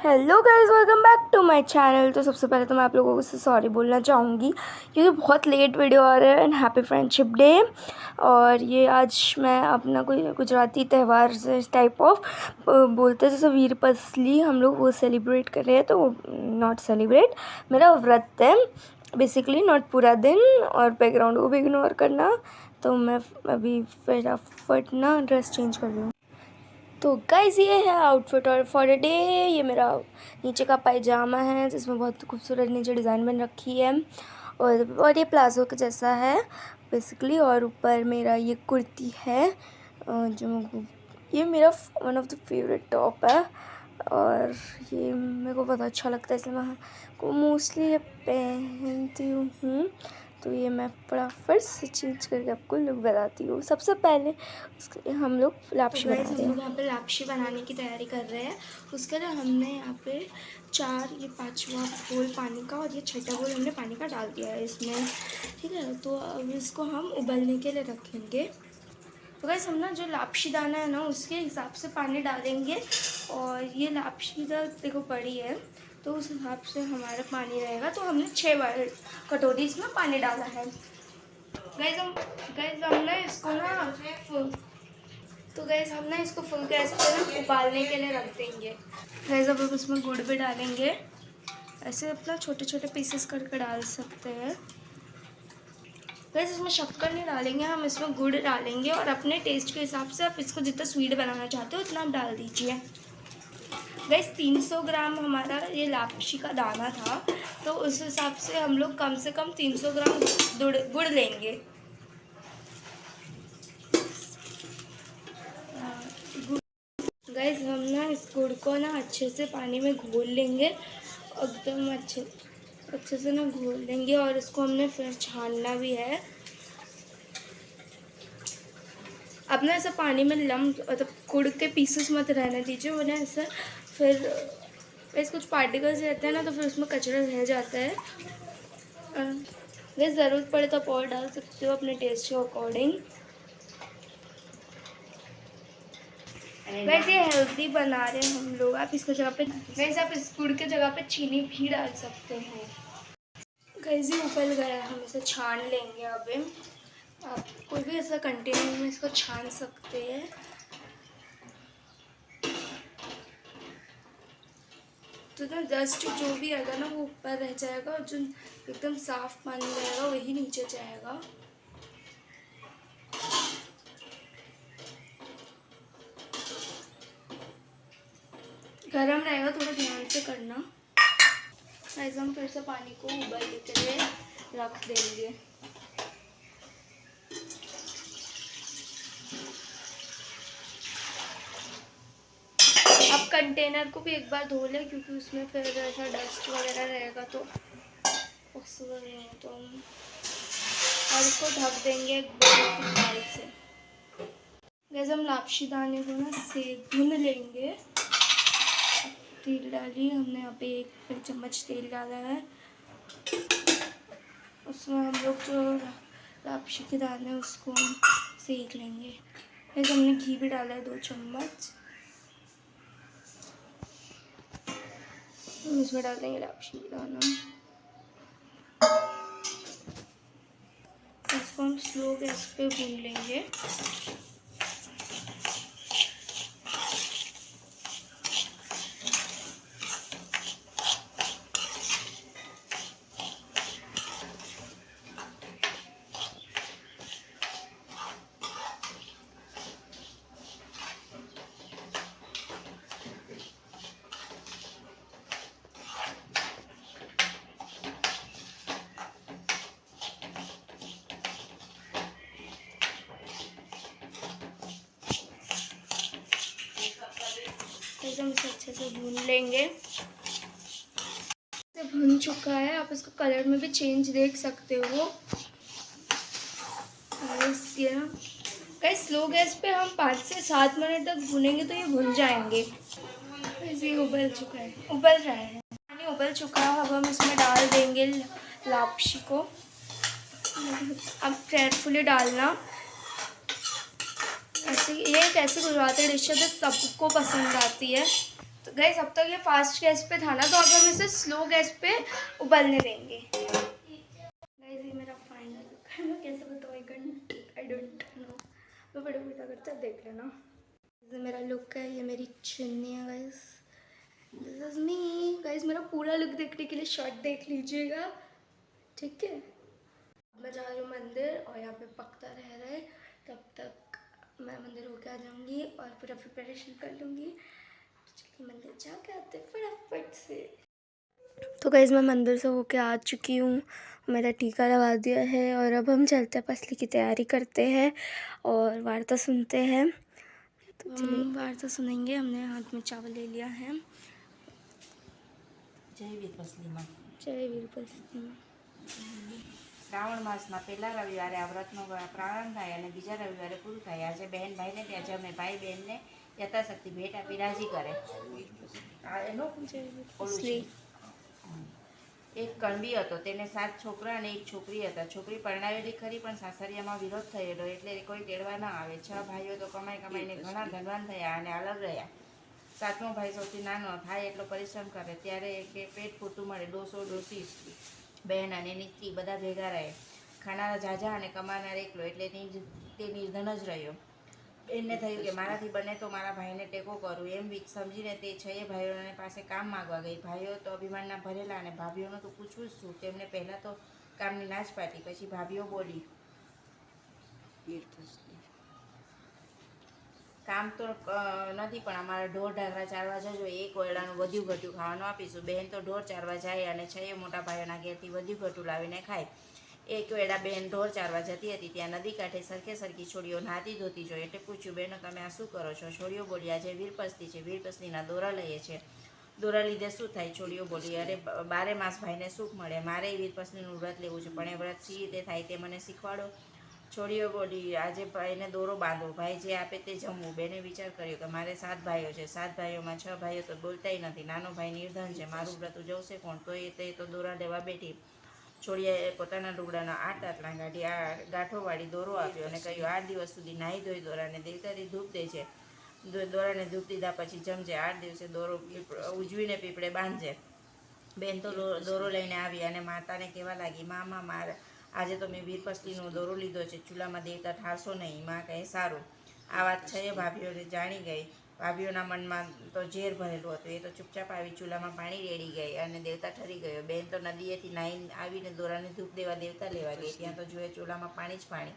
Hello guys, welcome back to my channel. तो सबसे पहले तो मैं आप लोगों को सॉरी बोलना चाहूँगी क्योंकि बहुत लेट वीडियो आ रहा है। And happy friendship day. और ये आज मैं अपना कोई गुजराती त्यौहार से टाइप ऑफ बोलते हैं जैसे वीर पसली हम लोग वो सेलिब्रेट कर रहे हैं। तो नॉट सेलिब्रेट, मेरा व्रत है बेसिकली, नॉट पूरा दिन और बैकग्राउंड को भी इग्नोर करना। तो मैं अभी फटाफट ना ड्रेस चेंज कर रही हूँ। तो गाइस ये है आउटफिट और फॉर अ डे। ये मेरा नीचे का पायजामा है जिसमें बहुत खूबसूरत नीचे डिज़ाइन बन रखी है और ये प्लाजो के जैसा है बेसिकली। और ऊपर मेरा ये कुर्ती है ये मेरा one of the favourite top है और ये मेरे को बहुत अच्छा लगता है, इसलिए मैं को मोस्टली ये पहनती हूँ। तो ये मैं फटाफट से चेंज करके आपको लुक बताती हूँ। सबसे पहले उसके लिए हम लोग लापशी बनाते हैं। हम लोग यहाँ पे लापशी बनाने की तैयारी कर रहे हैं। उसके लिए हमने यहाँ पे ये 5वां बोल पानी का और ये 6ठा बोल हमने पानी का डाल दिया है इसमें, ठीक है। तो अब इसको हम उबलने के लिए रखेंगे। तो गाइस हम ना जो लापशी दाना है ना उसके हिसाब से पानी डालेंगे और ये लापशी दाल देखो बड़ी है तो उस हिसाब से हमारा पानी रहेगा। तो हमने 6 कटोरी इसमें पानी डाला है। गाइस हम ना इसको ना हम ना इसको फुल गैस पे ना उबालने के लिए रख देंगे। गाइस अब हम इसमें गुड़ भी डालेंगे, ऐसे अपना छोटे छोटे पीसेस करके डाल सकते हैं। गाइस इसमें शक्कर नहीं डालेंगे, हम इसमें गुड़ डालेंगे और अपने टेस्ट के हिसाब से आप इसको जितना स्वीट बनाना चाहते हो उतना आप डाल दीजिए। गाइस 300 ग्राम हमारा ये लापशी का दाना था तो उस हिसाब से हम लोग कम से कम 300 ग्राम गुड़ लेंगे। गाइस हम ना इस गुड़ को ना अच्छे से पानी में घोल लेंगे, एकदम अच्छे से ना घोल लेंगे और इसको हमने फिर छानना भी है। अब ना ऐसा पानी में मतलब गुड़ के पीसेस मत रहने दीजिए, वरना ऐसा फिर कुछ पार्टिकल्स रहते हैं ना तो फिर उसमें कचरा रह जाता है। अगर ज़रूरत पड़े तो आप और डाल सकते हो अपने टेस्ट के अकॉर्डिंग। वैसे ये हेल्दी बना रहे हैं हम लोग। आप इसके जगह पे आप इस गुड़ के जगह पे चीनी भी डाल सकते हैं। कैसे उबल गया, हम इसे छान लेंगे। अब आप कोई भी ऐसा कंटेनर में इसको छान सकते हैं। तो ना डस्ट जो भी आएगा ना वो ऊपर रह जाएगा और जो एकदम साफ पानी रहेगा वही नीचे जाएगा। गरम रहेगा, थोड़ा ध्यान से करना। ऐसे हम फिर से पानी को उबलने के लिए रख देंगे। अब कंटेनर को भी एक बार धो लें क्योंकि उसमें फिर ऐसा डस्ट वगैरह रहेगा तो पॉसिबल नहीं है। तो हम और इसको ढक देंगे एक बड़ी से। जैसे हम लापशी दाने को ना भून लेंगे। तेल डालिए, हमने यहाँ पे 1 बड़ी चम्मच तेल डाला है। उसमें हम लोग जो लापशी के दाने हैं उसको हम सेक लेंगे। जैसे हमने घी भी डाला है 2 चम्मच। हम इसमें डाल देंगे लापशी दाना। इसको हम स्लो गैस पे भून लेंगे। हम इसे अच्छे से भून लेंगे। भून चुका है, आप इसको कलर में भी चेंज देख सकते हो। ये ना गाइस स्लो गैस पे हम 5 से 7 मिनट तक भूनेंगे तो ये भुन जाएंगे। ये उबल चुका है, उबल रहा है, पानी उबल चुका है। अब हम इसमें डाल देंगे लापशी को। अब केयरफुली डालना। ऐसे ये एक ऐसी गुजराती डिश है जो सबको पसंद आती है। तो गाइस अब तक ये फास्ट गैस पे था ना, तो अब हम इसे स्लो गैस पे उबलने देंगे। गाइस ये मेरा फाइनल लुक है, मैं कैसे बताऊँ, आई डोंट नो, मैं बड़े बेटा करते हैं, देख लेना। ये मेरा लुक है, ये मेरी चुन्नी है guys, this is me. Guys मेरा पूरा लुक देखने के लिए शॉर्ट देख लीजिएगा, ठीक है। मैं जा रही हूँ मंदिर और यहाँ पे पकता रह रहा है, तब तक मैं मंदिर होके आ जाऊँगी और पूरा प्रिपरेशन कर लूँगी। चलिए मंदिर जाके आते फटाफट से। तो गाइस मैं मंदिर से होके आ चुकी हूँ, मेरा टीका लगा दिया है और अब हम चलते हैं पसली की तैयारी करते हैं और वार्ता सुनते हैं। तो चलिए वार्ता सुनेंगे। हमने हाथ में चावल ले लिया है। જય વીર પસલીમાં जय वीर पसली। શ્રાવણ માસના પહેલા રવિવારે આ વ્રતનો પ્રારંભ થાય અને બીજા રવિવારે પૂરું થાય. આજે બહેન ભાઈને ત્યાં જમે, ભાઈ બહેનને યથાશક્તિ ભેટ આપી રાજી કરે. આ એનો ઓલું છે. એક કણબી હતો, તેને 7 છોકરા અને 1 છોકરી હતા. છોકરી પરણાવેલી ખરી, પણ સાસરિયામાં વિરોધ થયેલો એટલે કોઈ તેડવા ન આવે. 6 ભાઈઓ તો કમાઈને ઘણા ધનવાન થયા અને અલગ રહ્યા. 7મો ભાઈ સૌથી નાનો, થાય એટલો પરિશ્રમ કરે ત્યારે કે પેટ પૂરતું મળે. ડોસો, ડોસી, બહેન અને એની સ્ત્રી બધા ભેગા રહે. ખાનારા ઝાઝા અને કમાનાર એકલો, એટલે તે નિર્ધન જ રહ્યો. બેનને થયું કે મારાથી બને તો મારા ભાઈને ટેકો કરું, એમ સમજીને તે 6 ભાઈઓને પાસે કામ માગવા ગઈ. ભાઈઓ તો અભિમાનના ભરેલા અને ભાભીઓનું તો પૂછવું જ શું. તેમણે પહેલાં તો કામની ના જ પાડી, પછી ભાભીઓ બોલી, કામ તો નથી, પણ અમારા ઢોર ઢાંકરા ચારવા જજો, એક ઓયડાનું વધ્યું ઘટ્યું ખાવાનું આપીશું. બહેન તો ઢોર ચારવા જાય અને 6 મોટા ભાઈઓના ઘેરથી વધ્યું ઘટ્યું લાવીને ખાય. એક વેળા બહેન ઢોર ચારવા જતી હતી, ત્યાં નદી કાંઠે સરખી છોડીઓ નહાતી ધોતી જોઈ, એટલે પૂછ્યું, બહેનો તમે આ શું કરો છો? છોડીઓ બોલી, આજે વીરપસતી છે, વીરપસતીના દોરા લઈએ છે. દોરા લીધે શું થાય? છોડીઓ બોલી, અરે 12 માસ ભાઈને સુખ મળે, મારે વીરપસતીનું વ્રત લેવું છે, પણ એ વ્રત સી રીતે થાય તે મને શીખવાડો. છોડીઓ બોલી, આજે ભાઈને દોરો બાંધો, ભાઈ જે આપે તે જમવું. બેને વિચાર કર્યો કે મારે 7 ભાઈઓ છે, 7 ભાઈઓમાં 6 ભાઈઓ તો બોલતાય નથી, નાનો ભાઈ નિર્ધન છે, મારું વ્રત ઉજવશે કોણ? તો તે તો દોરા લેવા બેઠી. છોડીએ પોતાના લુગડાના 8 તાતણા કાઢી ગાંઠો વાળી દોરો આપ્યો અને કહ્યું, 8 દિવસ સુધી નાહી ધોઈ દોરાને દેવતાથી ધૂપ દે છે. દોરાને ધૂપ દીધા પછી જમજે. 8 દિવસે દોરો ઉજવીને પીપળે બાંધજે. બેન તો દોરો લઈને આવી અને માતાને કહેવા લાગી, માં આજે તો મેં વીરપસતીનો દોરો લીધો છે, ચૂલામાં દેવતા ઠારશો નહીં. માં કહે સારું. આ વાત 6 ભાભીઓને જાણી ગઈ. ભાભીઓના મનમાં તો ઝેર ભરેલું હતું. એ તો ચૂપચાપ આવી ચૂલામાં પાણી રેડી ગઈ અને દેવતા ઠરી ગયો. બેન તો નદીએથી નાહી આવીને દોરાને ધૂપ દેવા દેવતા લેવા ગઈ. ત્યાં તો જોઈએ ચૂલામાં પાણી જ પાણી.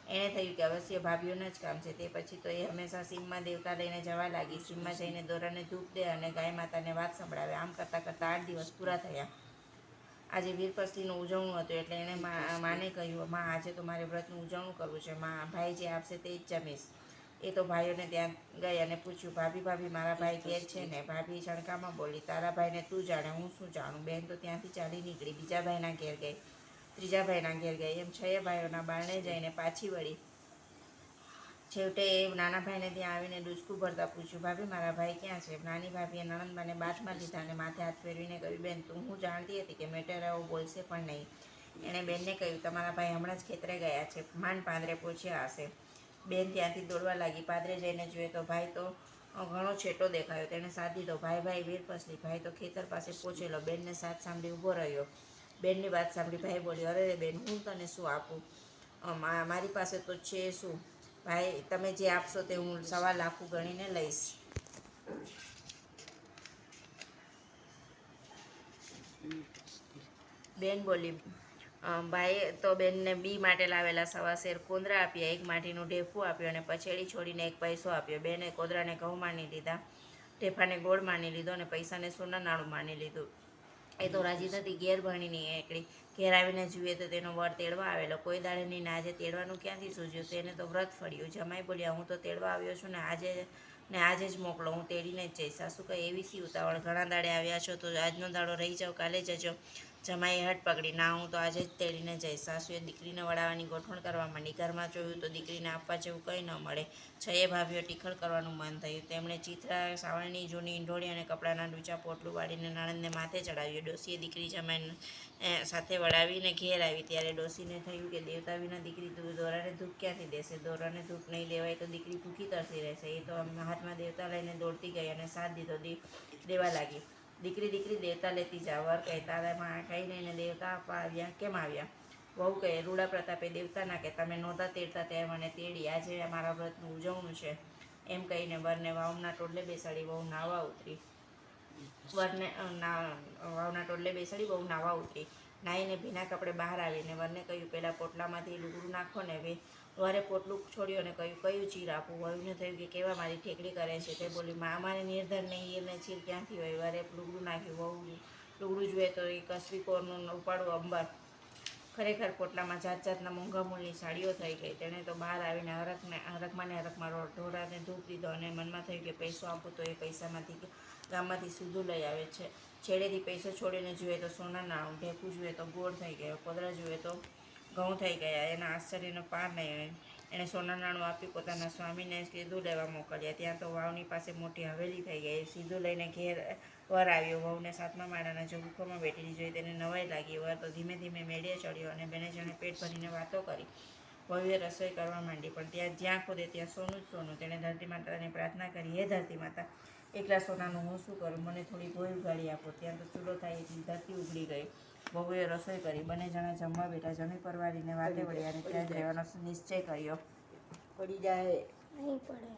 એણે થયું કે અવશ્ય ભાભીઓના જ કામ છે. તે પછી તો એ હંમેશા સીમમાં દેવતા લઈને જવા લાગી. સીમમાં જઈને દોરાને ધૂપ દે અને ગાય માતાને વાત સંભળાવે. આમ કરતાં 8 દિવસ પૂરા થયા. આજે વીરપસતીનું ઉજવણું હતું, એટલે એણે માને કહ્યું, માં આજે તો મારે વ્રતનું ઉજવણું કરવું છે, માં ભાઈ જે આપશે તે જ જમીશ. એ તો ભાઈઓને ત્યાં ગઈ અને પૂછ્યું, ભાભી મારા ભાઈ ઘેર છે ને? ભાભી શણકામાં બોલી, તારા ભાઈને તું જાણે, હું શું જાણું? બેન તો ત્યાંથી ચાલી નીકળી, બીજા ભાઈના ઘેર ગઈ, ત્રીજા ભાઈના ઘેર ગઈ, એમ 6 ભાઈઓના બારણે જઈને પાછી વળી. છેવટે એ નાના ભાઈને ત્યાં આવીને ડૂચકું ભરતા પૂછ્યું, ભાભી મારા ભાઈ ક્યાં છે? નાની ભાભીએ નણંદબાને બાથમાં લીધા અને માથે હાથ ફેરવીને કહ્યું, બેન તું હું જાણતી હતી કે મેટેરાઓ બોલશે પણ નહીં. એણે બેનને કહ્યું, તમારા ભાઈ હમણાં જ ખેતરે ગયા છે, માંડ પાંદરે પહોંચ્યા હશે. બેન ત્યાંથી દોડવા લાગી. પાદરે જઈને જોઈએ તો ભાઈ તો ઘણો છેટો દેખાયો. તેણે સાથ દીધો, ભાઈ વીરપસતી. ભાઈ તો ખેતર પાસે પહોંચેલો. બેનને સાથ સાંભળી ઊભો રહ્યો. બેનની વાત સાંભળી ભાઈ બોલ્યો, અરે બેન હું તને શું આપું? મારી પાસે તો છે શું? ભાઈ તમે જે આપશો તે હું 1.25 લાખ ગણીને લઈશ. બેન બોલી, ભાઈ તો બેનને બી માટે લાવેલા 1.25 શેર કોંદરા આપ્યા, 1 માટીનું ઢેફું આપ્યું અને પછેડી છોડીને 1 પૈસો આપ્યો. બેને કોંદરાને ઘઉં માની લીધા, ઢેફાને ગોળ માની લીધો અને પૈસાને સોના નાણું માની લીધું. એ તો રાજી થતી ઘેર ભણીની એકડી. ઘેર આવીને જુએ તો તેનો વર તેડવા આવેલો. કોઈ દાડે નહીં ને આજે તેડવાનું ક્યાંથી સૂઝ્યું? તેને તો વ્રત ફળ્યું. જમાઈ બોલ્યા, હું તો તેડવા આવ્યો છું ને આજે જ મોકલો, હું તેડીને જ જઈશ. સાસુ કહે, એવી સી ઉતાવળ? ઘણા દાડે આવ્યા છો તો આજનો દાડો રહી જાઓ, કાલે જજો. જમાઈએ હટ પકડી, ના હું તો આજે જ તેડીને જઈશ. સાસુએ દીકરીને વળાવવાની ગોઠવણ કરવા માંડી. ઘરમાં જોયું તો દીકરીને આપવા જેવું કંઈ ન મળે. છએ ભાભીઓ ટીખળ કરવાનું મન થયું. તેમણે ચિત્રા, સાવરણી, જૂની ઈંઢોળી અને કપડાના ડૂચા પોટલું વાળીને નણંદને માથે ચડાવ્યું. ડોશીએ દીકરી જમાઈને સાથે વળાવીને ઘેર આવી ત્યારે ડોશીને થયું કે દેવતા વિના દીકરી દોરાને ધૂપ ક્યાંથી દેશે? દોરાને ધૂપ નહીં દેવાય તો દીકરી ભૂખી તરસી રહેશે. એ તો હાથમાં દેવતા લઈને દોડતી ગઈ અને સાથ દીધો દેવા લાગી. દીકરી દીકરી દેવતા લેતી જા. વર કહે, તારામાં કંઈ નહીં, દેવતા આપવા આવ્યા કેમ આવ્યા? વહુ કહે, રૂડા પ્રતાપે દેવતા ના કહેતા, મેં નહોતા તેડતા ત્યારે મને તેડી, આજે મારા વ્રતનું ઉજવણું છે. એમ કહીને વરને વાવના ટોડલે બેસાડી વહુ નાહવા ઉતરી. વાવના ટોડલે બેસાડી વહુ નાહવા ઉતરી. નાહીને ભીના કપડે બહાર આવીને વરને કહ્યું, પેલા પોટલામાંથી લુગડું નાખો ને. વરે પોટલું છોડ્યું અને કહ્યું, કયું ચીર આપું? વહુને થયું કે કેવા મારી ઠેકડી કરે છે. તે બોલી, માં અમારે નિર્ધનને હીરને ચીર ક્યાંથી હોય? વરે લુગડું નાખ્યું. વહુ લુગડું જુએ તો એ કસબી કોરનું ઉપાડું અંબર. ખરેખર પોટલામાં જાત જાતના મોંઘા મૂળની સાડીઓ થઈ ગઈ. તેણે તો બહાર આવીને હરખમાં ઢોરાને ધૂપ દીધો અને મનમાં થયું કે પૈસો આપું તો એ પૈસામાંથી ગામમાંથી સૂધું લઈ આવે છે. છેડેથી પૈસો છોડીને જુએ તો સોના નાણું, ઢેકું જુએ તો ગોળ થઈ ગયો, કોદરા જુએ તો ઘઉં થઈ ગયા. એના આશ્ચર્યનો પાર નહીં. એણે સોના નાણું આપી પોતાના સ્વામીને સીધું લેવા મોકલ્યા. ત્યાં તો વાવની પાસે મોટી હવેલી થઈ ગઈ. સીધું લઈને ઘેર વર આવ્યો. વહુને 7મા માળાના ઝઘુખામાં બેઠેલી જોઈ તેને નવાઈ લાગી. વર તો ધીમે ધીમે મેળે ચડ્યો અને બેને જણે પેટ ભરીને વાતો કરી. વહુએ રસોઈ કરવા માંડી, પણ જ્યાં ખોદે ત્યાં સોનું જ સોનું. તેણે ધરતી માતાને પ્રાર્થના કરી, હે ધરતી માતા, એકલા સોનાનું હું શું કરું? મને થોડી ભોય ઉગાડી આપો. ત્યાં તો ચૂલો થાય એટલી ધરતી ઉગડી ગઈ. વહુએ રસોઈ કરી. બંને જણા જમવા બેઠા. જમી પરવારીને વાતે વળ્યા અને ત્યાં જ રહેવાનો નિશ્ચય કર્યો. પડી જાય નહીં પડે.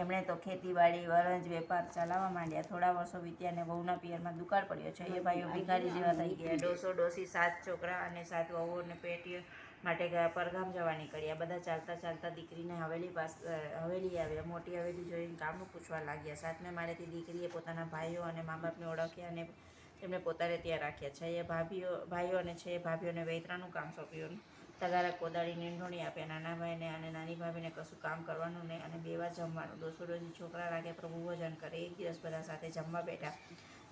એમણે તો ખેતીવાડી, વરંજ, વેપાર ચલાવવા માંડ્યા. થોડા વર્ષો વીત્યા અને વહુના પિયરમાં દુકાળ પડ્યો છે. એ ભાઈઓ ભિખારી જેવા થઈ ગયા. ડોસો ડોસી 7 છોકરા અને 7 વહુઓને પેટીઓ માટે પરગામ જવા નીકળ્યા. બધા ચાલતા ચાલતા દીકરીને હવેલી આવ્યા. મોટી હવેલી જોઈને કામનું પૂછવા લાગ્યા. 7મે માળેથી દીકરીએ પોતાના ભાઈઓ અને મા બાપને ઓળખ્યા અને તેમને પોતાને ત્યાં રાખ્યા. 6 ભાઈઓ અને 6 ભાભીઓને વેતરાનું કામ સોંપ્યું. તગારા, કોદાળી, નીંઢોણી આપ્યા. નાના ભાઈને અને નાની ભાભીને કશું કામ કરવાનું નહીં અને 2 વાર જમવાનું. ડોસો ડોસી છોકરા રાખે પ્રભુ ભોજન કરે. એક દિવસ બધા સાથે જમવા બેઠા.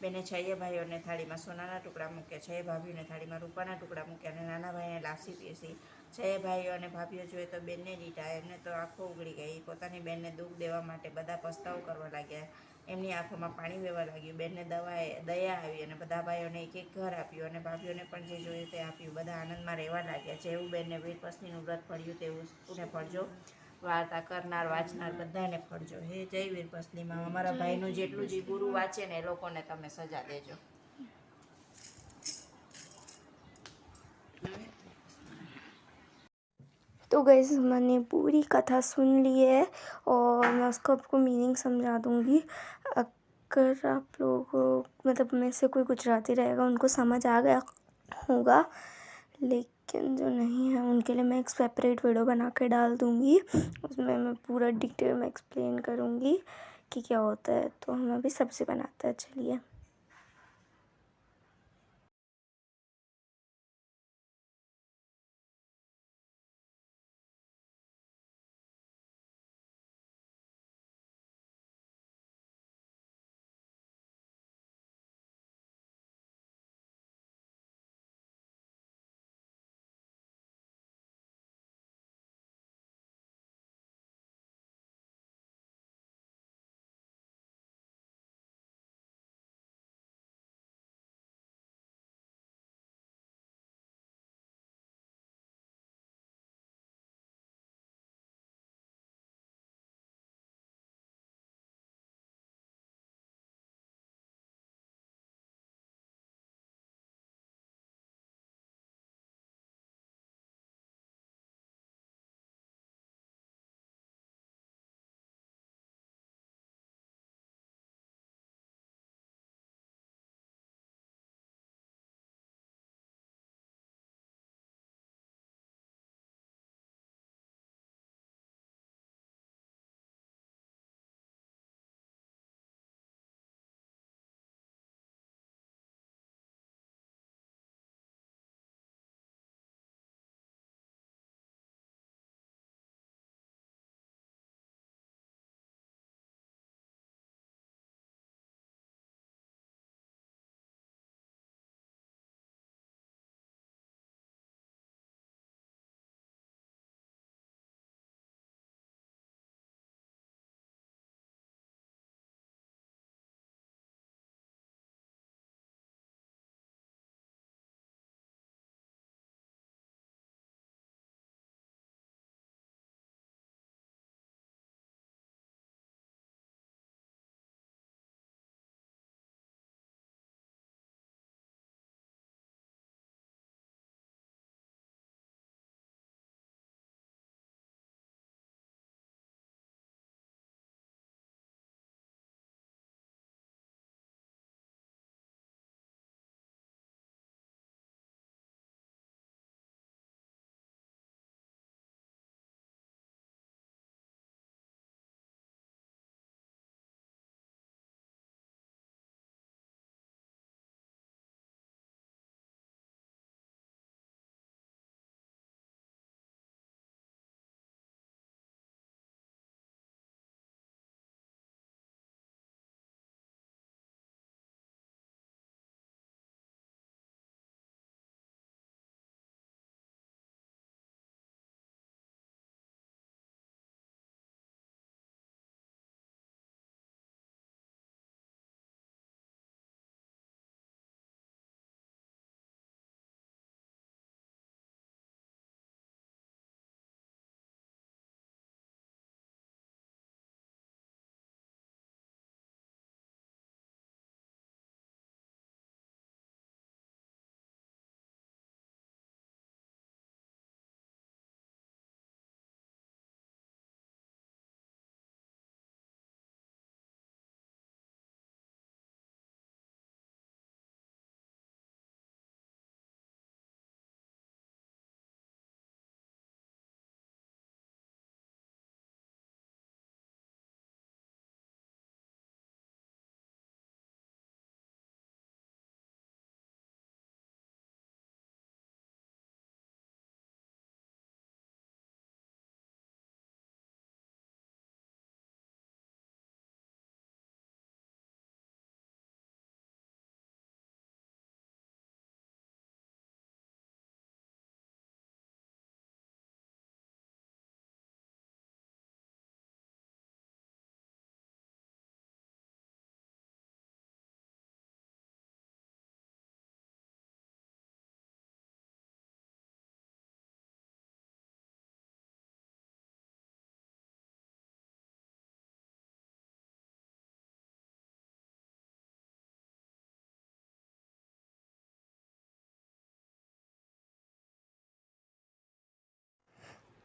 બેને 6 ભાઈઓને થાળીમાં સોનાના ટુકડા મૂક્યા, 6 ભાભીઓને થાળીમાં રૂપાના ટુકડા મૂક્યા અને નાના ભાઈને લાપસી પીરસી. 6 ભાઈઓ અને ભાભીઓ જોઈએ તો બેનને દીઠા. એમને તો આંખો ઉઘડી ગઈ. પોતાની બેનને દુઃખ દેવા માટે બધા પસ્તાવો કરવા લાગ્યા. એમની આંખોમાં પાણી વહેવા લાગ્યું. બેનને દયા આવી અને બધા ભાઈઓને એક એક ઘર આપ્યું અને ભાભીઓને પણ જે જોયું તે આપ્યું. બધા આનંદમાં રહેવા લાગ્યા. જેવું બેનને વીરપત્નીનું વ્રત ફળ્યું તેવું પુને ફળજો. વાર્તા કરનાર, વાંચનાર બધાને ફળજો. હે જય વીરપત્નીમાં. અમારા ભાઈનું જેટલું જે ગુરુ વાંચે ને એ લોકોને તમે સજા દેજો. तो गाइस मैंने पूरी कथा सुन ली है और मैं उसको आपको मीनिंग समझा दूँगी. अगर आप लोगों मतलब में से कोई गुजराती रहेगा उनको समझ आ गया होगा, लेकिन जो नहीं है उनके लिए मैं एक सेपरेट वीडियो बना के डाल दूँगी. उसमें मैं पूरा डिटेल में एक्सप्लेन करूँगी कि क्या होता है. तो हम अभी सब्ज़ी बनाते हैं. चलिए.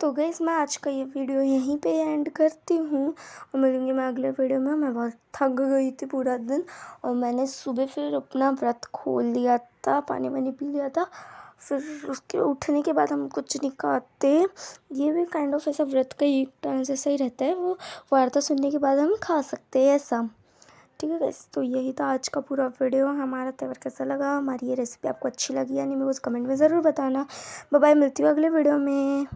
तो गाइस मैं आज का ये वीडियो यहीं पे एंड करती हूँ और मिलूँगी मैं अगले वीडियो में। मैं बहुत थक गई थी पूरा दिन और मैंने सुबह फिर अपना व्रत खोल लिया था, पानी वानी पी लिया था। फिर उसके उठने के बाद हम कुछ नहीं खाते। ये भी काइंड ऑफ ऐसा व्रत का एक टाइम जैसा ही रहता है, वो वार्ता सुनने के बाद हम खा सकते हैं ऐसा। ठीक है गाइस, तो यही था आज का पूरा वीडियो। हमारा त्योहार कैसा लगा, हमारी ये रेसिपी आपको अच्छी लगी या नहीं, मेरे को कमेंट में ज़रूर बताना। बाय बाय, मिलती हूँ अगले वीडियो में।